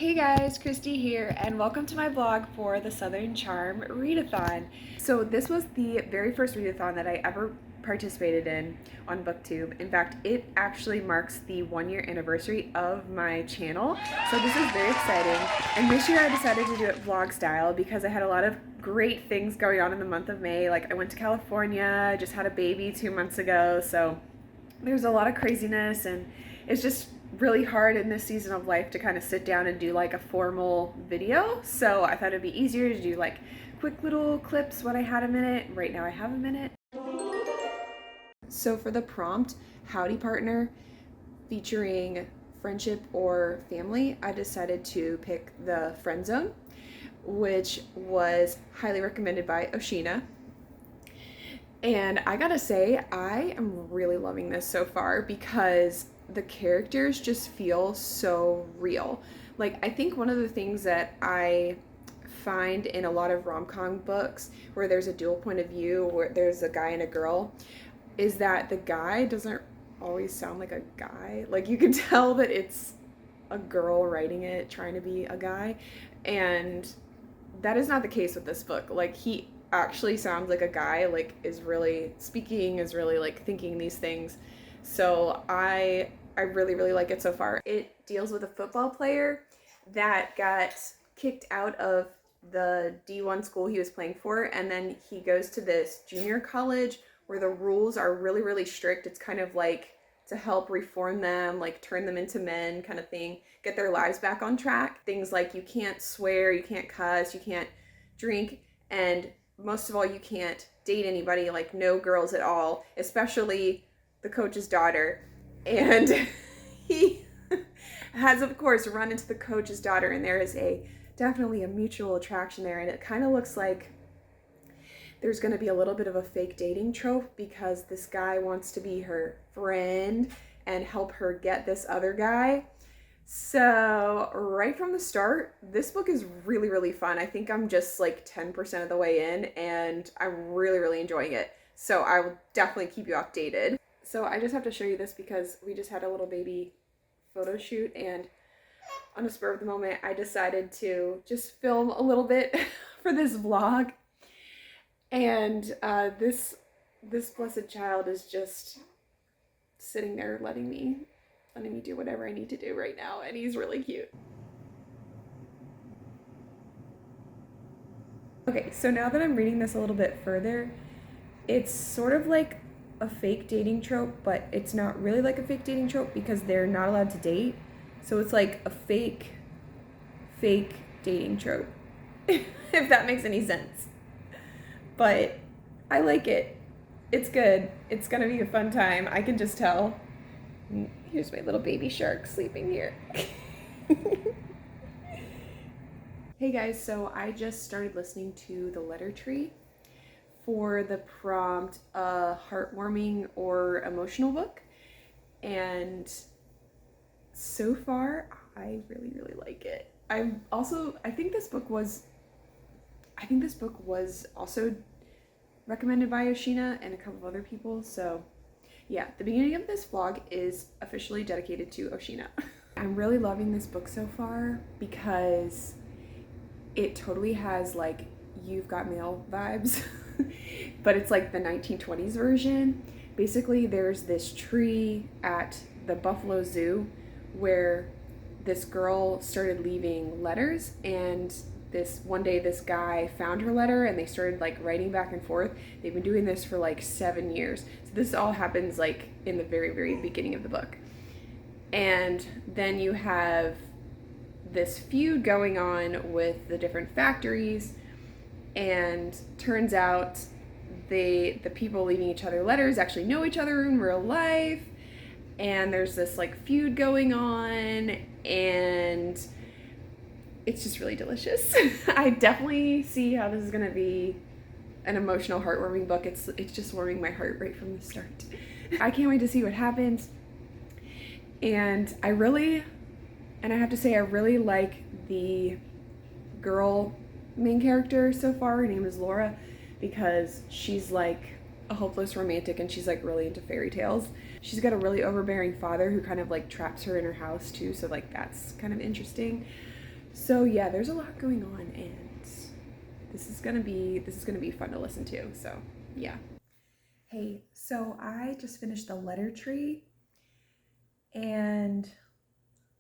Hey guys, Christy here, and welcome to my vlog for the Southern Charm Readathon. So this was the very first readathon that I ever participated in on BookTube. In fact, it actually marks the 1-year anniversary of my channel, so this is very exciting. And this year I decided to do it vlog style because I had a lot of great things going on in the month of May. Like I went to California, I just had a baby 2 months ago, so there's a lot of craziness, and it's just really hard in this season of life to kind of sit down and do like a formal video. So I thought it'd be easier to do like quick little clips when I had a minute. Right now I have a minute. So for the prompt, howdy partner, featuring friendship or family, I decided to pick the friend zone, which was highly recommended by Oceana. And I gotta say, I am really loving this so far because the characters just feel so real. Like, I think one of the things that I find in a lot of rom-com books where there's a dual point of view, where there's a guy and a girl, is that the guy doesn't always sound like a guy. Like, you can tell that it's a girl writing it, trying to be a guy. And that is not the case with this book. Like, he actually sounds like a guy, like is really speaking, is really like thinking these things. So I really like it so far. It deals with a football player that got kicked out of the D1 school he was playing for, and then he goes to this junior college where the rules are really strict. It's kind of like to help reform them, like turn them into men kind of thing, get their lives back on track. Things like you can't swear, you can't cuss, you can't drink, and most of all, you can't date anybody, like no girls at all, especially the coach's daughter. And he has, of course, run into the coach's daughter, and there is definitely a mutual attraction there. And it kind of looks like there's going to be a little bit of a fake dating trope because this guy wants to be her friend and help her get this other guy. So right from the start, this book is really fun. I think I'm just like 10% of the way in, and I'm really enjoying it. So I will definitely keep you updated. So I just have to show you this because we just had a little baby photo shoot, and on the spur of the moment, I decided to just film a little bit for this vlog. And this blessed child is just sitting there letting me do whatever I need to do right now, and he's really cute. Okay, so now that I'm reading this a little bit further, it's sort of like a fake dating trope, but it's not really like a fake dating trope because they're not allowed to date. So it's like a fake dating trope, if that makes any sense. But I like it. It's good. It's gonna be a fun time. I can just tell. Here's my little baby shark sleeping here. Hey guys, so I just started listening to The Letter Tree for the prompt, a heartwarming or emotional book. And so far, I really like it. I think this book was also recommended by Oceana and a couple of other people, so yeah, the beginning of this vlog is officially dedicated to Oceana. I'm really loving this book so far because it totally has like You've Got Mail vibes, but it's like the 1920s version. Basically, there's this tree at the Buffalo Zoo where this girl started leaving letters, and one day this guy found her letter and they started like writing back and forth. They've been doing this for like 7 years. So this all happens like in the very beginning of the book. And then you have this feud going on with the different factories, and turns out the people leaving each other letters actually know each other in real life, and there's this like feud going on, and it's just really delicious. I definitely see how this is gonna be an emotional, heartwarming book. It's just warming my heart right from the start. I can't wait to see what happens. And I have to say, I really like the girl main character so far. Her name is Laura, because she's like a hopeless romantic, and she's like really into fairy tales. She's got a really overbearing father who kind of like traps her in her house too, so like that's kind of interesting. So yeah, there's a lot going on, and this is gonna be fun to listen to. So yeah. Hey, so I just finished The Letter Tree, and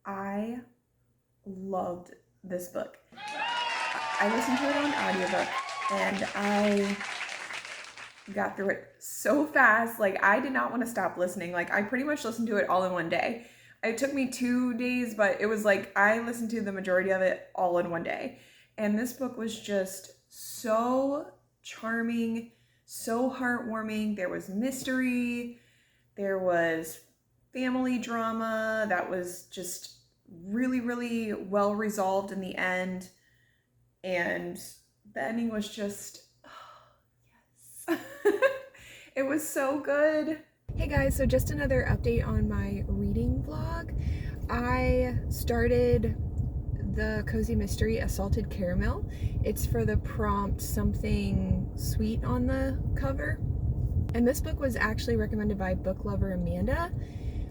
I loved this book. I listened to it on audiobook, and I got through it so fast. Like, I did not want to stop listening. Like, I pretty much listened to it all in one day. It took me 2 days, but it was like I listened to the majority of it all in one day. And this book was just so charming, so heartwarming. There was mystery, there was family drama that was just really, really well resolved in the end. And the ending was just, oh, yes. It was so good. Hey guys, so just another update on my reading vlog. I started the cozy mystery Assaulted Caramel. It's for the prompt something sweet on the cover. And this book was actually recommended by book lover Amanda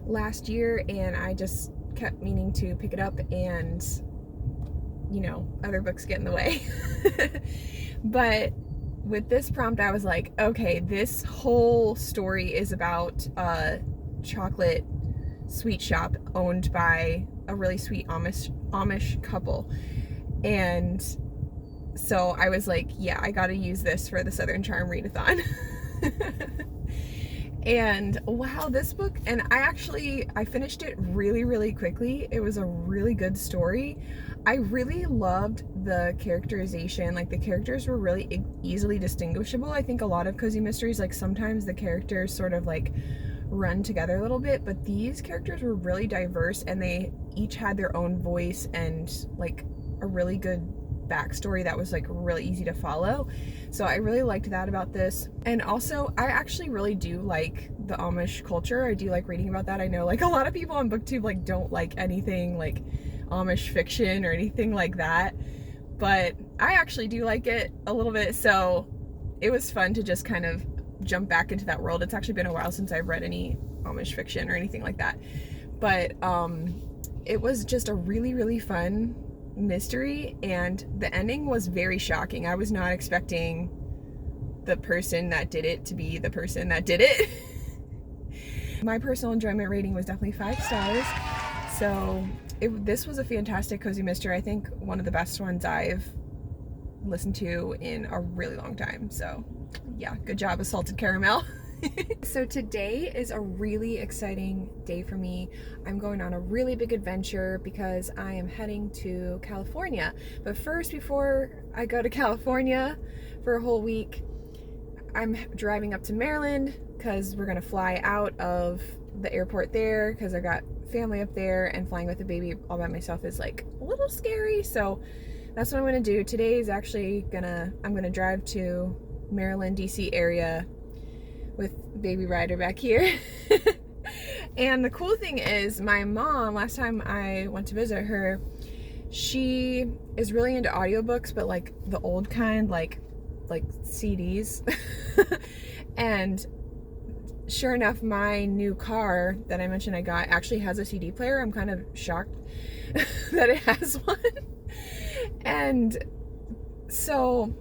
last year, and I just kept meaning to pick it up, and you know, other books get in the way. But with this prompt, I was like, okay, this whole story is about a chocolate sweet shop owned by a really sweet Amish couple. And so I was like, yeah, I gotta use this for the Southern Charm Readathon. And wow, this book, and I finished it really, really quickly. It was a really good story. I really loved the characterization. Like, the characters were really easily distinguishable. I think a lot of cozy mysteries, like, sometimes the characters sort of like run together a little bit, but these characters were really diverse, and they each had their own voice and like a really good backstory that was like really easy to follow. So I really liked that about this. And also, I actually really do like the Amish culture. I do like reading about that. I know like a lot of people on BookTube like don't like anything like Amish fiction or anything like that, but I actually do like it a little bit. So it was fun to just kind of jump back into that world. It's actually been a while since I've read any Amish fiction or anything like that, but it was just a really, really fun mystery, and the ending was very shocking. I was not expecting the person that did it to be the person that did it. My personal enjoyment rating was definitely 5 stars. So this was a fantastic cozy mystery. I think one of the best ones I've listened to in a really long time. So yeah, good job, Assaulted Caramel. So today is a really exciting day for me. I'm going on a really big adventure because I am heading to California. But first, before I go to California for a whole week, I'm driving up to Maryland because we're gonna fly out of the airport there because I got family up there, and flying with a baby all by myself is like a little scary. So that's what I'm gonna do. Today is actually I'm gonna drive to Maryland, DC area with baby Ryder back here. And the cool thing is, my mom, last time I went to visit her, she is really into audiobooks, but like the old kind, like CDs. And sure enough, my new car that I mentioned I got actually has a CD player. I'm kind of shocked that it has one. And so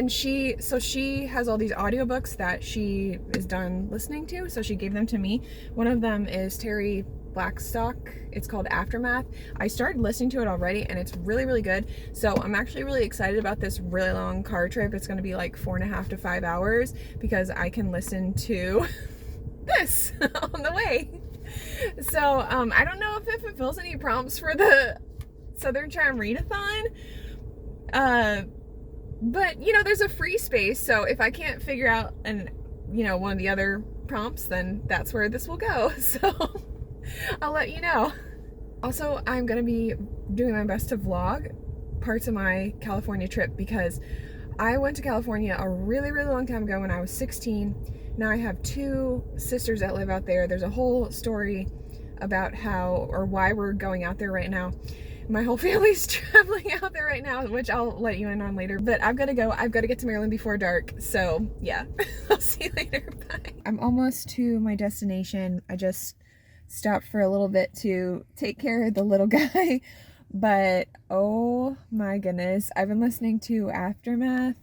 she has all these audiobooks that she is done listening to, so she gave them to me. One of them is Terry Blackstock. It's called Aftermath. I started listening to it already, and it's really, really good. So I'm actually really excited about this really long car trip. It's going to be like 4.5 to 5 hours because I can listen to this on the way. So I don't know if it fulfills any prompts for the Southern Charm Readathon. But, you know, there's a free space, so if I can't figure out one of the other prompts, then that's where this will go. So I'll let you know. Also, I'm going to be doing my best to vlog parts of my California trip because I went to California a really, really long time ago when I was 16. Now I have 2 sisters that live out there. There's a whole story about why we're going out there right now. My whole family's traveling out there right now, which I'll let you in on later. But I've got to go. I've got to get to Maryland before dark. So yeah, I'll see you later. Bye. I'm almost to my destination. I just stopped for a little bit to take care of the little guy. But oh my goodness, I've been listening to Aftermath,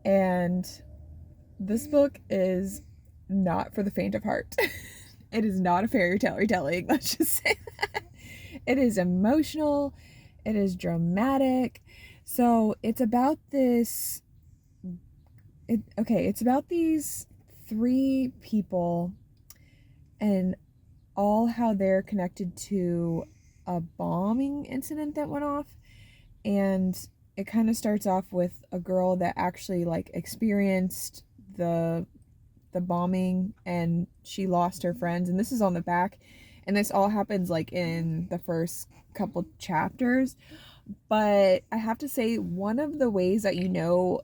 and this book is not for the faint of heart. It is not a fairy tale retelling, let's just say that. It is emotional, it is dramatic. So it's about this. It's about these three people and all how they're connected to a bombing incident that went off. And it kind of starts off with a girl that actually like experienced the bombing, and she lost her friends, and this is on the back, and this all happens like in the first couple chapters. But I have to say, one of the ways that you know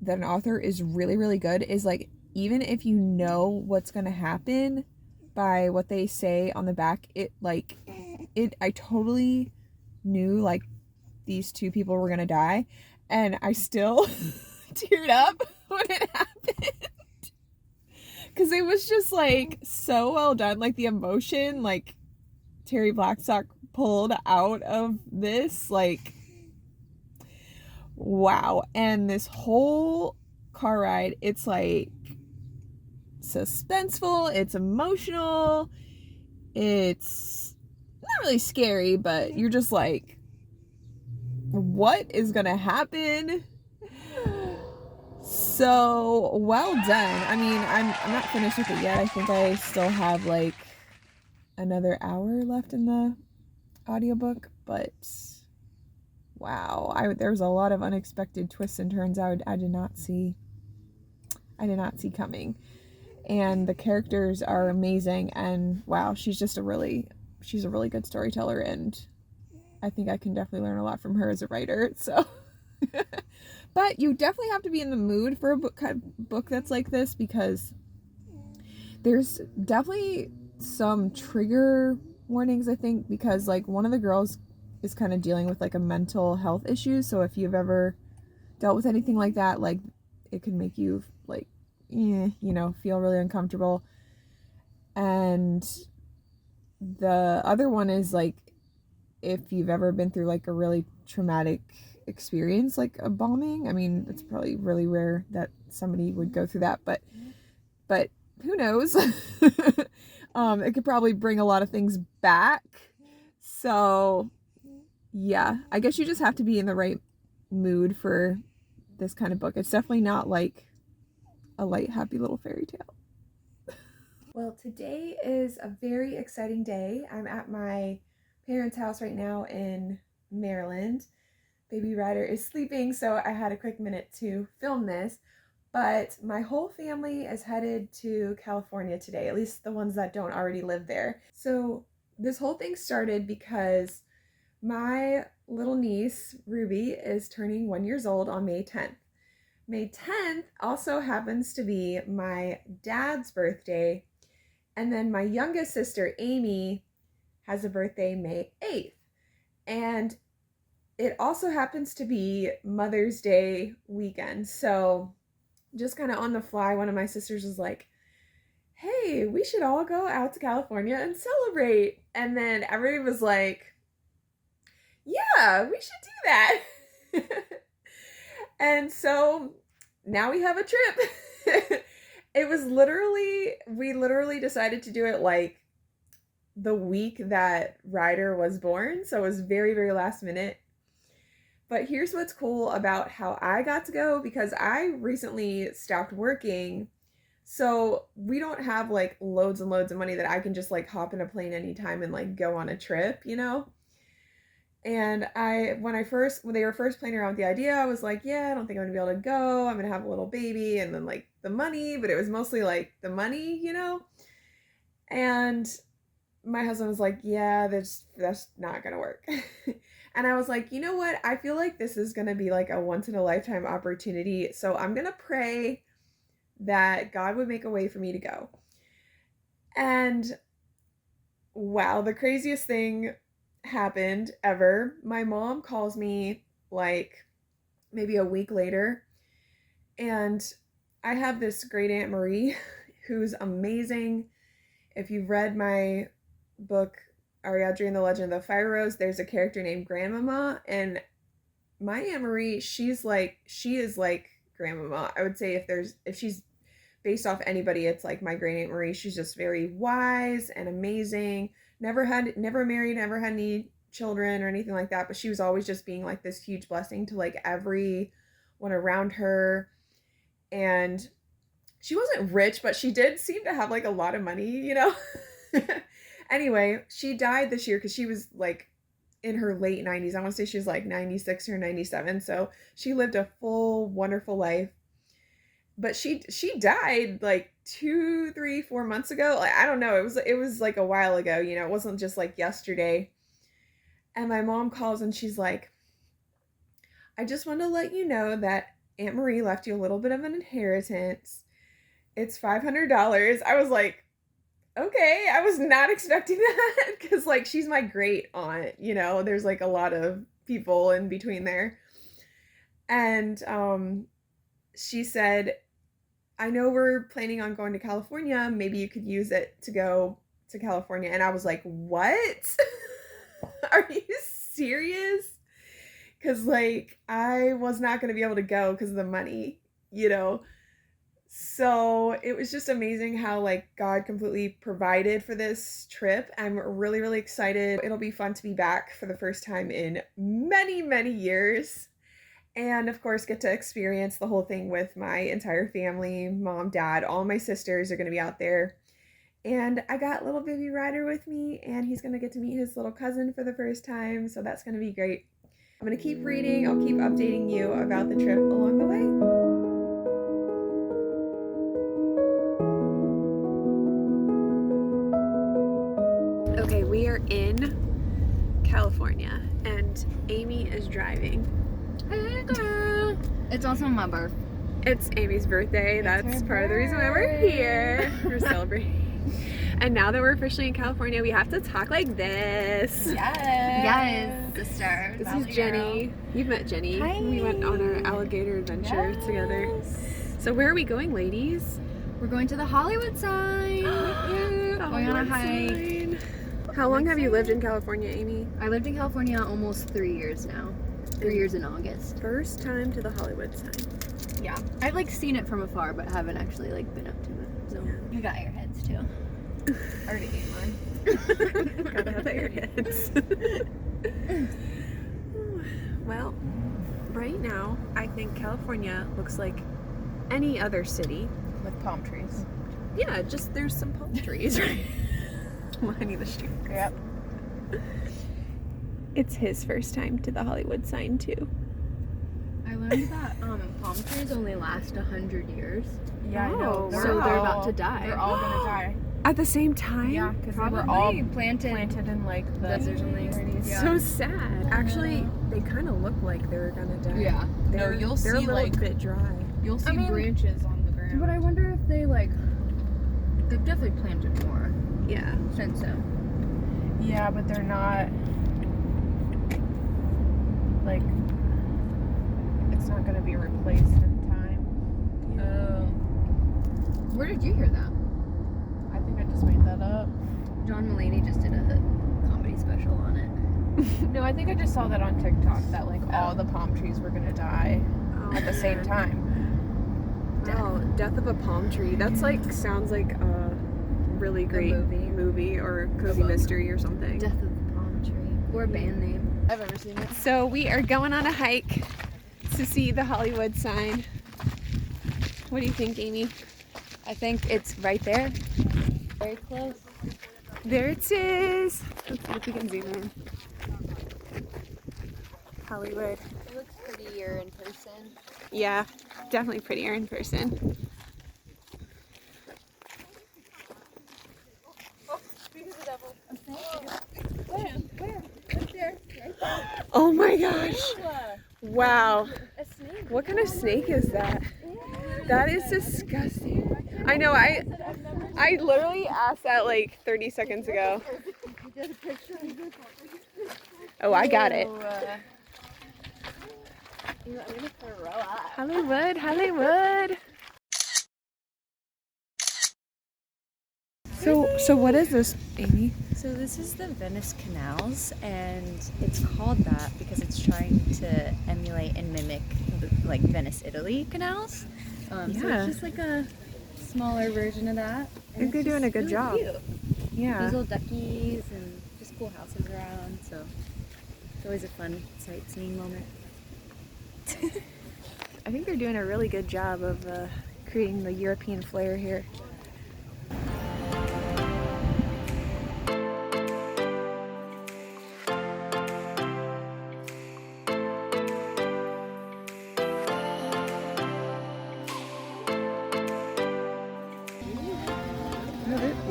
that an author is really, really good is like, even if you know what's going to happen by what they say on the back, I totally knew like these two people were going to die, and I still teared up when it happened. Because it was just like so well done. Like the emotion like Terry Blackstock pulled out of this, like, wow. And this whole car ride, it's like suspenseful, it's emotional, it's not really scary, but you're just like, what is gonna happen? So well done. I mean, I'm not finished with it yet. I think I still have like another hour left in the audiobook, but wow, there was a lot of unexpected twists and turns I did not see coming. And the characters are amazing, and wow, she's a really good storyteller, and I think I can definitely learn a lot from her as a writer. So but you definitely have to be in the mood for a book that's like this, because there's definitely some trigger warnings, I think, because like one of the girls is kind of dealing with like a mental health issue. So if you've ever dealt with anything like that, like it could make you like, feel really uncomfortable. And the other one is like, if you've ever been through like a really traumatic experience, like a bombing. I mean, it's probably really rare that somebody would go through that, but who knows? It could probably bring a lot of things back. So yeah, I guess you just have to be in the right mood for this kind of book. It's definitely not like a light, happy little fairy tale. Well, today is a very exciting day. I'm at my parents' house right now in Maryland. Baby Ryder is sleeping, so I had a quick minute to film this. But my whole family is headed to California today, at least the ones that don't already live there. So this whole thing started because my little niece, Ruby, is turning 1 year old on May 10th. May 10th also happens to be my dad's birthday, and then my youngest sister, Amy, has a birthday May 8th. And it also happens to be Mother's Day weekend. So just kind of on the fly, one of my sisters was like, hey, we should all go out to California and celebrate. And then everybody was like, yeah, we should do that. And so now we have a trip. We literally decided to do it like the week that Ryder was born. So it was very, very last minute. But here's what's cool about how I got to go, because I recently stopped working. So we don't have like loads and loads of money that I can just like hop in a plane anytime and like go on a trip, And when they were first playing around with the idea, I was like, yeah, I don't think I'm gonna be able to go. I'm gonna have a little baby, and then like the money, but it was mostly like the money, And my husband was like, yeah, that's not gonna work. And I was like, you know what? I feel like this is gonna be like a once in a lifetime opportunity. So I'm gonna pray that God would make a way for me to go. And wow, the craziest thing happened ever. My mom calls me like maybe a week later, and I have this great Aunt Marie who's amazing. If you've read my book, Ariadne and the Legend of the Fire Rose, there's a character named Grandmama, and my Aunt Marie, she is like Grandmama. I would say if she's based off anybody, it's like my great Aunt Marie. She's just very wise and amazing. Never married, never had any children or anything like that, but she was always just being like this huge blessing to like everyone around her. And she wasn't rich, but she did seem to have like a lot of money, you know. Anyway, she died this year because she was like in her late 90s. I want to say she was like 96 or 97. So she lived a full, wonderful life. But she died like 2, 3, 4 months ago. Like, I don't know. It was like a while ago, you know. It wasn't just like yesterday. And my mom calls and she's like, I just want to let you know that Aunt Marie left you a little bit of an inheritance. It's $500. I was like, okay, I was not expecting that because like she's my great aunt, you know. There's like a lot of people in between there. And she said, I know we're planning on going to California. Maybe you could use it to go to California. And I was like, what? Are you serious? Because like I was not going to be able to go because of the money, you know. So it was just amazing how like God completely provided for this trip. I'm really, really excited. It'll be fun to be back for the first time in many, many years. And of course, get to experience the whole thing with my entire family, mom, dad, all my sisters are going to be out there. And I got little baby Ryder with me, and he's going to get to meet his little cousin for the first time. So that's going to be great. I'm going to keep reading. I'll keep updating you about the trip along the way. Okay, we are in California, and Amy is driving. Hey girl! It's also my birthday. It's Amy's birthday. That's part of the reason why we're here. We're celebrating. And now that we're officially in California, we have to talk like this. Yes, sister. This is Jenny. You've met Jenny. Hi. We went on our alligator adventure together. So where are we going, ladies? We're going to the Hollywood sign. Going on a hike. Sign. How long have you lived in California, Amy? I lived in California almost 3 years now. 3 years in August. First time to the Hollywood sign. Yeah. I've like seen it from afar, but haven't actually like been up to it. So you got airheads too. Already ate mine. Gotta have airheads. Well, right now, I think California looks like any other city. With palm trees. Yeah, just there's some palm trees right lining the street. Yep. It's his first time to the Hollywood sign too. I learned that palm trees only last 100 years. Yeah, I know. So they're about to die. They're all gonna die. At the same time? Yeah, because they Probably were all planted in like the deserts and things. 30s. Yeah. So sad. Actually, they kind of look like they're gonna die. Yeah. They're, No, you'll they're see, a little like- bit dry. You'll see I mean, branches on the ground. But I wonder if they've definitely planted more Yeah. since then. Yeah, but they're not like it's not gonna be replaced in time. Where did you hear that? I think I just made that up. John Mulaney just did a comedy special on it. No, I think I just saw that on TikTok that like all the palm trees were gonna die at the same time. Wow, Death of a Palm Tree. That's like sounds like a really great movie or cozy mystery or something. Death of the Palm Tree. Or a band name. I've ever seen it. So we are going on a hike to see the Hollywood sign. What do you think, Amy? I think it's right there. Very close. There it is. Let's see if we can zoom in. Hollywood. It looks prettier in person. Yeah, definitely prettier in person. Oh my gosh. Wow. What kind of snake is that? That is disgusting. I know, I literally asked that like 30 seconds ago. Oh, I got it. Hollywood, Hollywood. So what is this, Amy? So this is the Venice canals, and it's called that because it's trying to emulate and mimic like Venice, Italy canals. So it's just like a smaller version of that. I think they're doing a good job. Cute. Yeah. These little duckies and just cool houses around, so it's always a fun sightseeing moment. I think they're doing a really good job of creating the European flair here.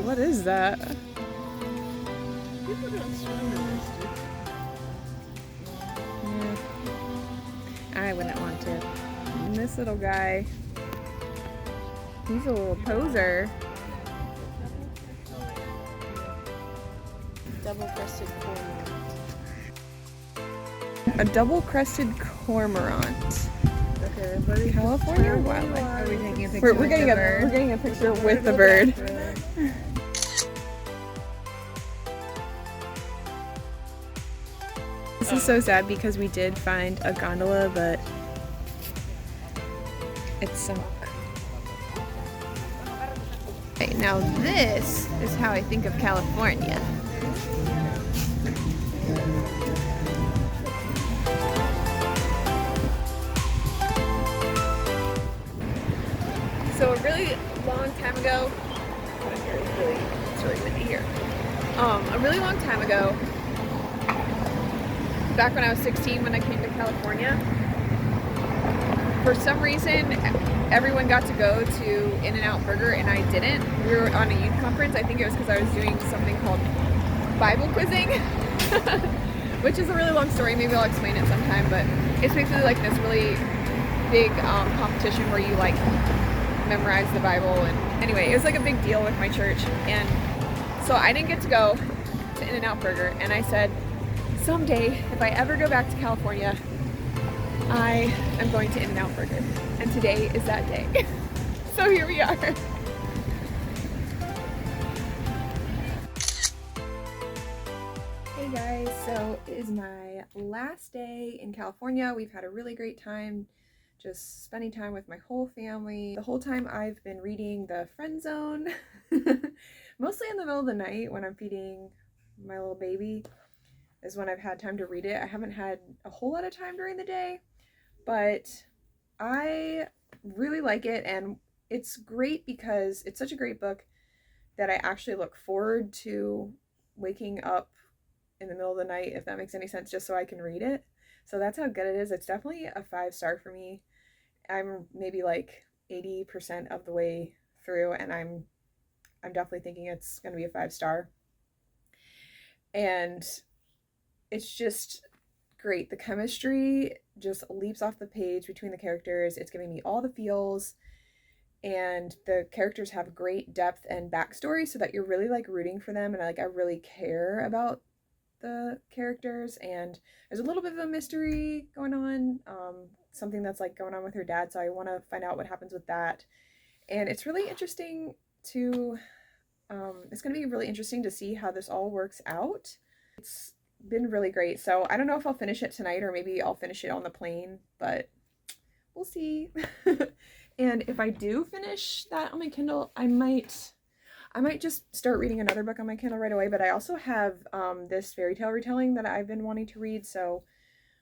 What is that? Yeah. I wouldn't want to. And this little guy, he's a little poser. Double-crested cormorant. A double-crested cormorant. Okay, what are we California wildlife. Are we taking a picture We're getting a picture with the bird. This is so sad because we did find a gondola, but it sunk. Okay, now this is how I think of California. So a really long time ago, it's really windy here. A really long time ago, back when I was 16, when I came to California, for some reason, everyone got to go to In-N-Out Burger and I didn't. We were on a youth conference. I think it was because I was doing something called Bible quizzing, which is a really long story. Maybe I'll explain it sometime, but it's basically like this really big competition where you like memorize the Bible. And anyway, it was like a big deal with my church. And so I didn't get to go to In-N-Out Burger. And I said, someday, if I ever go back to California, I am going to In-N-Out Burger. And today is that day. So here we are. Hey guys, so it is my last day in California. We've had a really great time just spending time with my whole family. The whole time I've been reading The Friend Zone, mostly in the middle of the night when I'm feeding my little baby is when I've had time to read it. I haven't had a whole lot of time during the day, but I really like it, and it's great because it's such a great book that I actually look forward to waking up in the middle of the night, if that makes any sense, just so I can read it. So that's how good it is. It's definitely a 5-star for me. I'm maybe like 80% of the way through, and I'm definitely thinking it's going to be a 5-star. And it's just great. The chemistry just leaps off the page between the characters. It's giving me all the feels, and the characters have great depth and backstory so that you're really like rooting for them, and I really care about the characters. And there's a little bit of a mystery going on, something that's like going on with her dad, so I want to find out what happens with that. And it's really interesting to it's going to be really interesting to see how this all works out. It's been really great. So I don't know if I'll finish it tonight, or maybe I'll finish it on the plane, but we'll see. And if I do finish that on my Kindle, I might just start reading another book on my Kindle right away. But I also have this fairy tale retelling that I've been wanting to read, so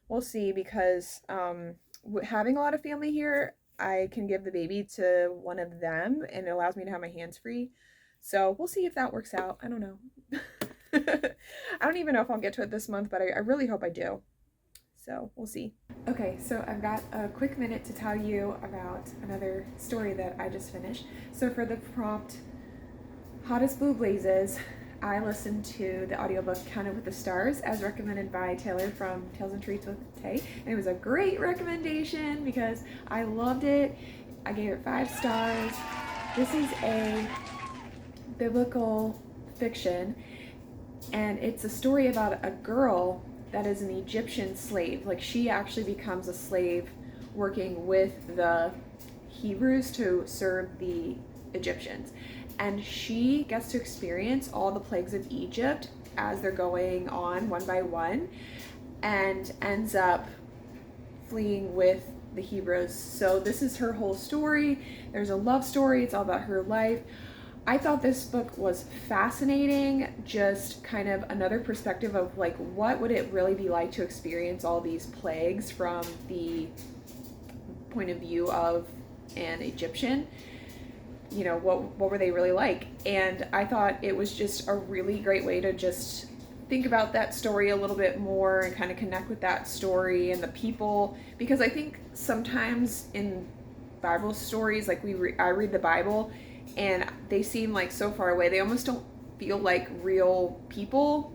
we'll see, because having a lot of family here, I can give the baby to one of them, and it allows me to have my hands free. So we'll see if that works out. I don't know. I don't even know if I'll get to it this month, but I really hope I do. So we'll see. Okay, so I've got a quick minute to tell you about another story that I just finished. So for the prompt, Hottest Blue Blazes, I listened to the audiobook Counted with the Stars as recommended by Taylor from Tales and Treats with Tay. And it was a great recommendation because I loved it. I gave it 5 stars. This is a biblical fiction, and it's a story about a girl that is an Egyptian slave. Like, she actually becomes a slave working with the Hebrews to serve the Egyptians. and she gets to experience all the plagues of Egypt as they're going on one by one, and ends up fleeing with the Hebrews. So this is her whole story. There's a love story. It's all about her life. I thought this book was fascinating, just kind of another perspective of like, what would it really be like to experience all these plagues from the point of view of an Egyptian. You know, what were they really like? And I thought it was just a really great way to just think about that story a little bit more and kind of connect with that story and the people, because I think sometimes in Bible stories, like I read the Bible and they seem like so far away. They almost don't feel like real people,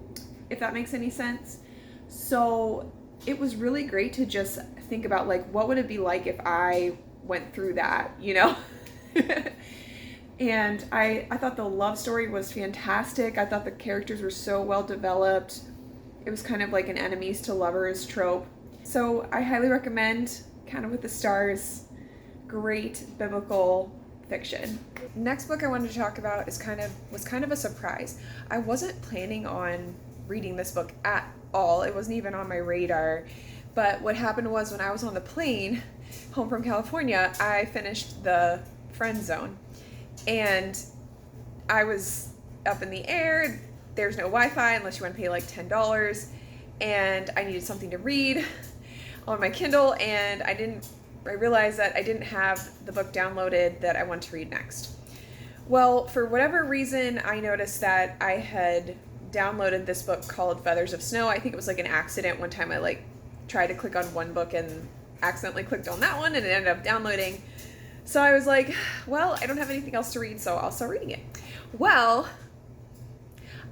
if that makes any sense. So it was really great to just think about like, what would it be like if I went through that, you know? And I thought the love story was fantastic. I thought the characters were so well developed. It was kind of like an enemies to lovers trope. So I highly recommend Kind of with the Stars. Great biblical fiction. Next book I wanted to talk about was kind of a surprise. I wasn't planning on reading this book at all. It wasn't even on my radar. But what happened was, when I was on the plane home from California, I finished The Friend Zone. And I was up in the air. There's no Wi-Fi unless you want to pay like $10. And I needed something to read on my Kindle, and I realized that I didn't have the book downloaded that I wanted to read next. Well, for whatever reason, I noticed that I had downloaded this book called Feathers of Snow. I think it was like an accident. One time I like tried to click on one book and accidentally clicked on that one, and it ended up downloading. So I was like, well, I don't have anything else to read, so I'll start reading it. Well,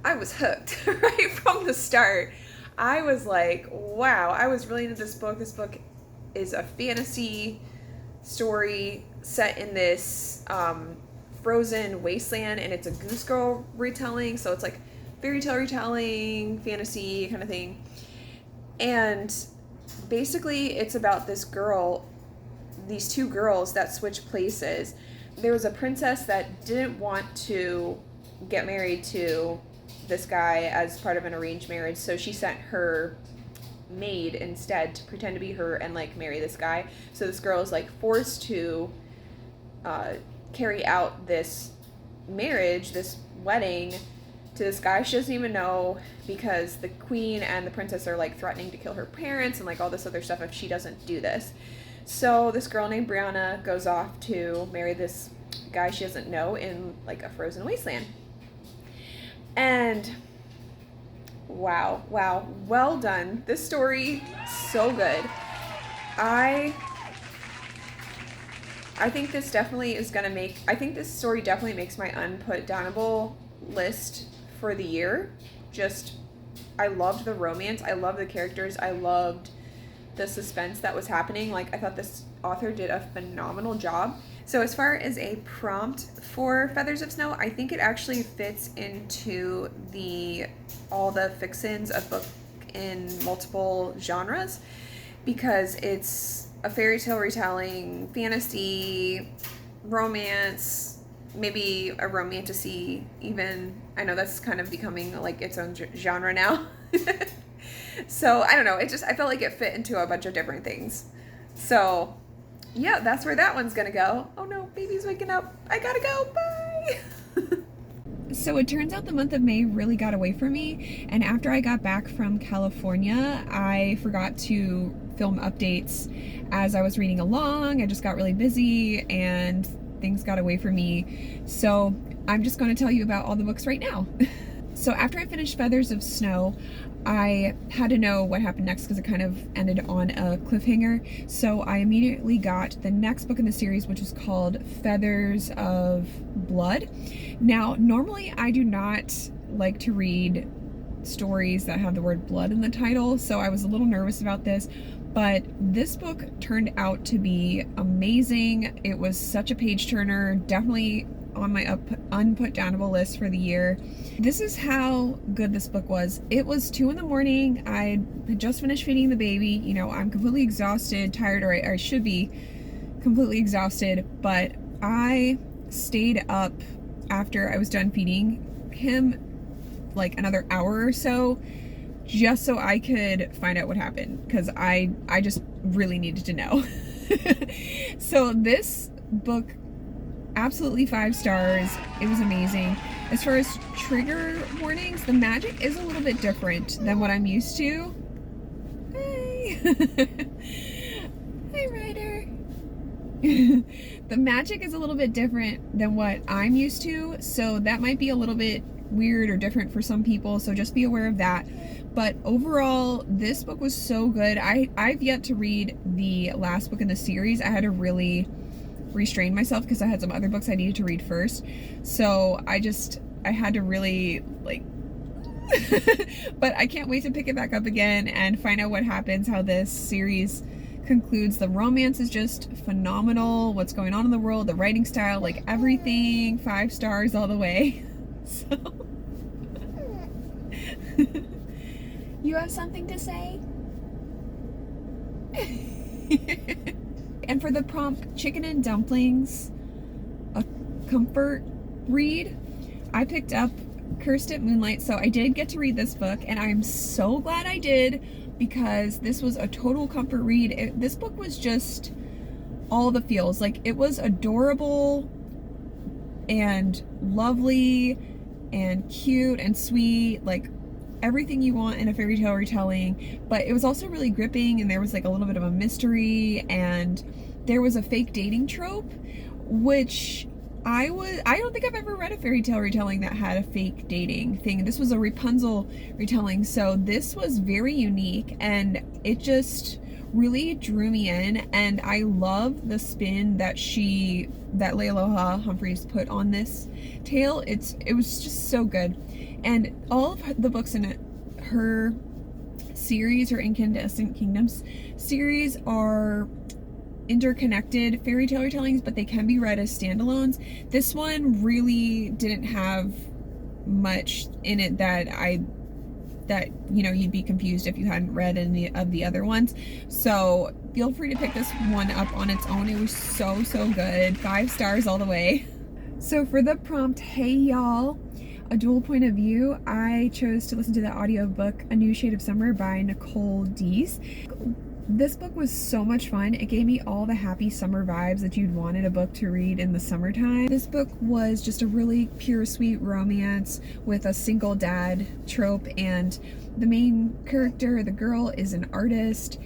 I was hooked right from the start. I was like, wow, I was really into this book. This book is a fantasy story set in this frozen wasteland, and it's a Goose Girl retelling, so it's like fairy tale retelling, fantasy kind of thing. And basically it's about these two girls that switch places. There was a princess that didn't want to get married to this guy as part of an arranged marriage, so she sent her maid instead to pretend to be her and like marry this guy. So this girl is like forced to carry out this marriage, this wedding, to this guy she doesn't even know, because the queen and the princess are like threatening to kill her parents and like all this other stuff if she doesn't do this. So this girl named Brianna goes off to marry this guy she doesn't know in like a frozen wasteland. And wow, well done. This story, so good. I think this definitely is gonna I think this story definitely makes my unput downable list for the year. Just, I loved the romance, I loved the characters, I loved the suspense that was happening. Like, I thought this author did a phenomenal job. So as far as a prompt for Feathers of Snow, I think it actually fits into all the fixins of book in multiple genres, because it's a fairy tale retelling, fantasy, romance, maybe a romantasy even. I know that's kind of becoming like its own genre now. So I don't know, I felt like it fit into a bunch of different things. So yeah, that's where that one's gonna go. Oh no, baby's waking up. I gotta go, bye. So it turns out the month of May really got away from me, and after I got back from California, I forgot to film updates as I was reading along. I just got really busy and things got away from me. So I'm just going to tell you about all the books right now. So after I finished Feathers of Snow, I had to know what happened next because it kind of ended on a cliffhanger. So I immediately got the next book in the series, which is called Feathers of Blood. Now, normally I do not like to read stories that have the word blood in the title, so I was a little nervous about this, but this book turned out to be amazing. It was such a page turner, definitely on my unput downable list for the year. This is how good this book was. It was 2 a.m. I had just finished feeding the baby. You know, I'm completely exhausted, tired, or I should be completely exhausted, but I stayed up after I was done feeding him, like another hour or so, just so I could find out what happened, because I just really needed to know. So this book, absolutely 5 stars. It was amazing. As far as trigger warnings, the magic is a little bit different than what I'm used to. Hey! Hi, Ryder. The magic is a little bit different than what I'm used to, so that might be a little bit weird or different for some people, so just be aware of that. But overall, this book was so good. I've yet to read the last book in the series. I had to really restrain myself because I had some other books I needed to read first. So I had to really, like, but I can't wait to pick it back up again and find out what happens, how this series concludes. The romance is just phenomenal. What's going on in the world, the writing style, like everything, 5 stars all the way. So you have something to say? And for the prompt, Chicken and Dumplings, a comfort read, I picked up Cursed at Moonlight. So I did get to read this book, and I'm so glad I did, because this was a total comfort read. This book was just all the feels. Like, it was adorable and lovely and cute and sweet, like everything you want in a fairy tale retelling, but it was also really gripping, and there was like a little bit of a mystery, and there was a fake dating trope, which I don't think I've ever read a fairy tale retelling that had a fake dating thing. This was a Rapunzel retelling, so this was very unique, and it just really drew me in. And I love the spin that Leialoha Humphreys put on this tale. It was just so good. And all of the books in her series, her Incandescent Kingdoms series, are interconnected fairy tale retellings, but they can be read as standalones. This one really didn't have much in it that you know, you'd be confused if you hadn't read any of the other ones. So feel free to pick this one up on its own. It was so good. 5 stars all the way. So for the prompt, hey y'all, a dual point of view, I chose to listen to the audiobook A New Shade of Summer by Nicole Deese. This book was so much fun. It gave me all the happy summer vibes that you'd wanted a book to read in the summertime. This book was just a really pure, sweet romance with a single dad trope, and the main character, the girl, is an artist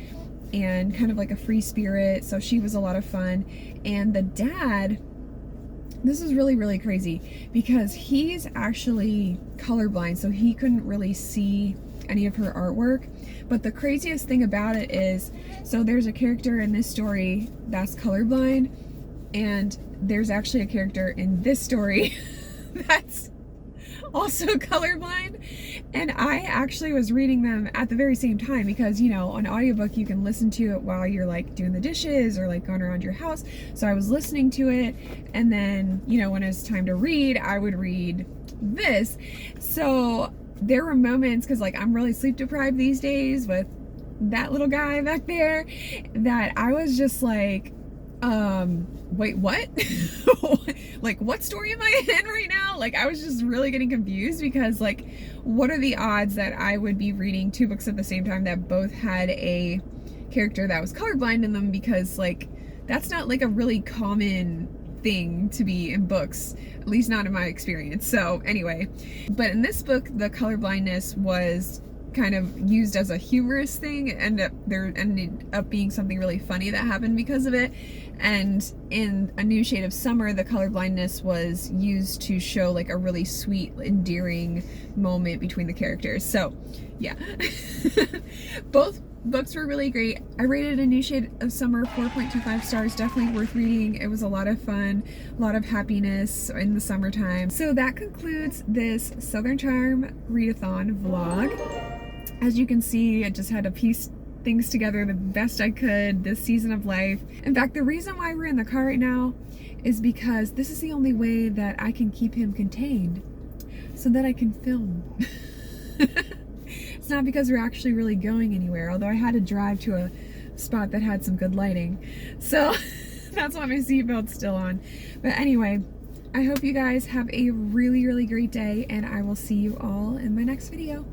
and kind of like a free spirit, so she was a lot of fun. And the dad, this is really crazy, because he's actually colorblind, so he couldn't really see any of her artwork. But the craziest thing about it is, so there's a character in this story that's colorblind, and there's actually a character in this story that's also colorblind, and I actually was reading them at the very same time, because, you know, on audiobook you can listen to it while you're like doing the dishes or like going around your house. So I was listening to it, and then, you know, when it was time to read, I would read this. So there were moments, because like I'm really sleep deprived these days with that little guy back there, that I was just like, wait, what? Like, what story am I in right now? Like, I was just really getting confused, because like, what are the odds that I would be reading 2 books at the same time that both had a character that was colorblind in them? Because like, that's not like a really common thing to be in books, at least not in my experience. So anyway, but in this book, the colorblindness was kind of used as a humorous thing, and there ended up being something really funny that happened because of it. And in A New Shade of Summer, the colorblindness was used to show like a really sweet, endearing moment between the characters. So yeah. Both books were really great. I rated A New Shade of Summer 4.25 stars. Definitely worth reading. It was a lot of fun, a lot of happiness in the summertime. So that concludes this Southern Charm Readathon vlog. As you can see, I just had to piece things together the best I could this season of life. In fact, the reason why we're in the car right now is because this is the only way that I can keep him contained, so that I can film. It's not because we're actually really going anywhere, although I had to drive to a spot that had some good lighting. So that's why my seatbelt's still on. But anyway, I hope you guys have a really, really great day, and I will see you all in my next video.